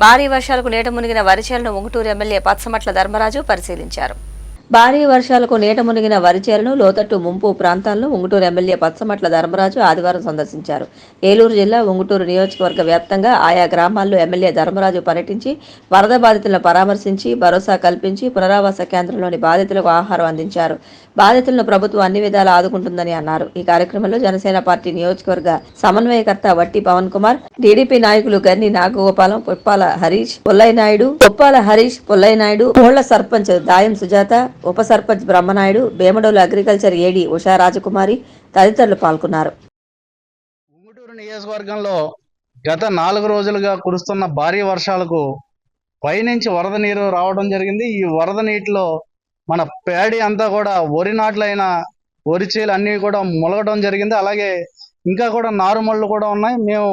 భారీ వర్షాలకు నీట మునిగిన వరి చేలను ఉంగుటూరు ఎమ్మెల్యే పచ్చమట్ల ధర్మరాజు పరిశీలించారు. భారీ వర్షాలకు నీట మునిగిన వరి చేలను లోతట్టు ముంపు ప్రాంతాలను ఉంగుటూరు ఎమ్మెల్యే పచ్చమట్ల ధర్మరాజు ఆదివారం సందర్శించారు. ఏలూరు జిల్లా ఉంగుటూరు నియోజకవర్గ వ్యాప్తంగా ఆయా గ్రామాల్లో ఎమ్మెల్యే ధర్మరాజు పర్యటించి వరద బాధితులను పరామర్శించి భరోసా కల్పించి పునరావాస కేంద్రంలోని బాధితులకు ఆహారం అందించారు. బాధితులను ప్రభుత్వం అన్ని విధాలా ఆదుకుంటుందని అన్నారు. ఈ కార్యక్రమంలో జనసేన పార్టీ నియోజకవర్గ సమన్వయకర్త వట్టి పవన్ కుమార్, టీడీపీ నాయకులు గన్ని నాగగోపాలం, పుప్పాల హరీష్, పుల్లయ్యనాయుడు, మోళ్ల సర్పంచ్ దాయం సుజాత, ఉప సర్పంచ్ బ్రహ్మనాయుడు, బేమడోలు అగ్రికల్చర్ ఏడీ ఉషా రాజకుమారి తదితరులు పాల్గొన్నారు. ఉంగుటూరు నియోజకవర్గంలో గత 4 రోజులుగా కురుస్తున్న భారీ వర్షాలకు పైనుంచి వరద నీరు రావడం జరిగింది. ఈ వరద నీటిలో మన పేడి అంతా కూడా వరి నాట్లైన వరి చేలు అన్నీ కూడా ములగడం జరిగింది. అలాగే ఇంకా కూడా నారుమళ్ళు కూడా ఉన్నాయి. మేము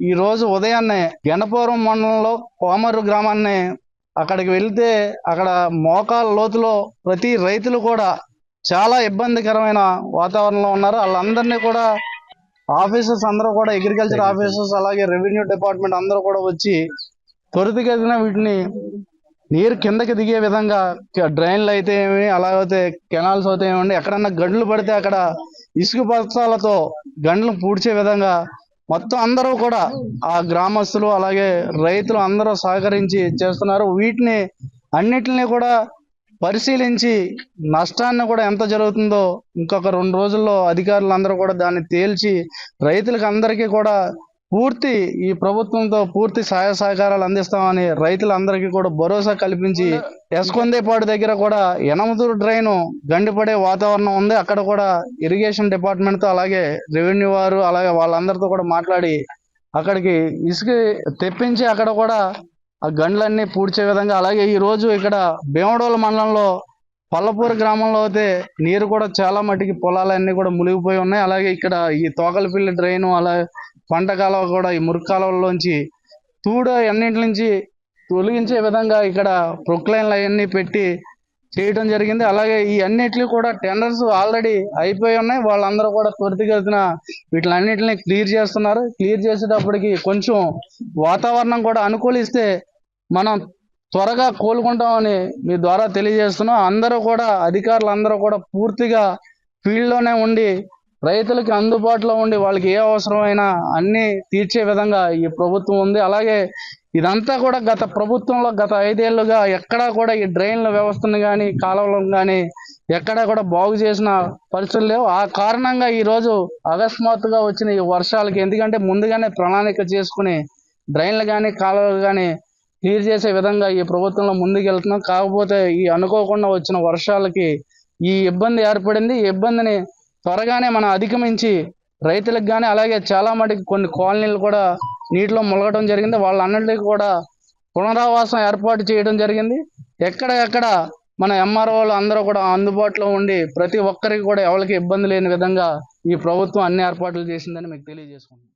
ఈ రోజు ఉదయాన్నే గణపవరం మండలంలో కోమరు గ్రామాన్ని అక్కడికి వెళ్తే అక్కడ మోకాల లోతులో ప్రతి రైతులు కూడా చాలా ఇబ్బందికరమైన వాతావరణంలో ఉన్నారు. వాళ్ళందరినీ కూడా ఆఫీసర్స్ అందరూ కూడా అగ్రికల్చర్ ఆఫీసర్స్ అలాగే రెవెన్యూ డిపార్ట్మెంట్ అందరూ కూడా వచ్చి త్వరితగతిన వీటిని నీరు కిందకి దిగే విధంగా డ్రైన్లు అయితే ఏమి అలాగైతే కెనాల్స్ అయితే ఏమండి ఎక్కడన్నా గండ్లు పడితే అక్కడ ఇసుక బస్తాలతో గండ్లు పూడ్చే విధంగా మొత్తం అందరూ కూడా ఆ గ్రామస్తులు అలాగే రైతులు అందరూ సహకరించి చేస్తున్నారు. వీటిని అన్నిటిని కూడా పరిశీలించి నష్టాన్ని కూడా ఎంత జరుగుతుందో ఇంకొక 2 రోజుల్లో అధికారులు అందరూ కూడా దాన్ని తేల్చి రైతులకు అందరికీ కూడా ఈ ప్రభుత్వంతో పూర్తి సహాయ సహకారాలు అందిస్తామని రైతులందరికీ కూడా భరోసా కల్పించి ఎస్కొందేపాడు దగ్గర కూడా యనమదూరు డ్రైన్ గండిపడే వాతావరణం ఉంది. అక్కడ కూడా ఇరిగేషన్ డిపార్ట్మెంట్ తో అలాగే రెవెన్యూ వారు అలాగే వాళ్ళందరితో కూడా మాట్లాడి అక్కడికి ఇసుక తెప్పించి అక్కడ కూడా ఆ గండ్లన్నీ పూడ్చే విధంగా అలాగే ఈ రోజు ఇక్కడ భీమడోలు మండలంలో పల్లపూరు గ్రామంలో అయితే నీరు కూడా చాలా మటుకి పొలాలన్నీ కూడా మునిగిపోయి ఉన్నాయి. అలాగే ఇక్కడ ఈ తోకలపిల్లి డ్రైన్ అలాగే పంట కాలువ కూడా ఈ మురికి కాలువల్లోంచి అన్నింటి నుంచి తొలగించే విధంగా ఇక్కడ ప్రొక్లైన్లు అవన్నీ పెట్టి చేయడం జరిగింది. అలాగే ఈ అన్నిటిని కూడా టెండర్స్ ఆల్రెడీ అయిపోయి ఉన్నాయి. వాళ్ళందరూ కూడా త్వరితగతిన వీటిలన్నిటిని క్లియర్ చేస్తున్నారు. క్లియర్ చేసేటప్పటికి కొంచెం వాతావరణం కూడా అనుకూలిస్తే మనం త్వరగా కోలుకుంటామని మీ ద్వారా తెలియజేస్తున్నాం. అందరూ కూడా అధికారులు అందరూ కూడా పూర్తిగా ఫీల్డ్లోనే ఉండి రైతులకి అందుబాటులో ఉండి వాళ్ళకి ఏ అవసరమైనా అన్ని తీర్చే విధంగా ఈ ప్రభుత్వం ఉంది. అలాగే ఇదంతా కూడా గత ప్రభుత్వంలో గత 5 ఏళ్లుగా ఎక్కడా కూడా ఈ డ్రైన్ల వ్యవస్థను కానీ కాలువలను కానీ ఎక్కడా కూడా బాగు చేసిన పరిస్థితులు లేవు. ఆ కారణంగా ఈ రోజు అకస్మాత్తుగా వచ్చిన ఈ వర్షాలకి ఎందుకంటే ముందుగానే ప్రణాళిక చేసుకుని డ్రైన్లు కానీ కాలువలు కానీ క్లియర్ చేసే విధంగా ఈ ప్రభుత్వంలో ముందుకెళ్తున్నాం. కాకపోతే ఈ అనుకోకుండా వచ్చిన వర్షాలకి ఈ ఇబ్బంది ఏర్పడింది. ఈ ఇబ్బందిని త్వరగానే మనం అధిగమించి రైతులకు కానీ అలాగే చాలా మటుకు కొన్ని కాలనీలు కూడా నీటిలో ములగడం జరిగింది. వాళ్ళన్నిటికీ కూడా పునరావాసం ఏర్పాటు చేయడం జరిగింది. ఎక్కడ మన ఎంఆర్ఓలు అందరూ కూడా అందుబాటులో ఉండి ప్రతి ఒక్కరికి కూడా ఎవరికి ఇబ్బంది లేని విధంగా ఈ ప్రభుత్వం అన్ని ఏర్పాట్లు చేసిందని మీకు తెలియజేసుకుంటున్నాం.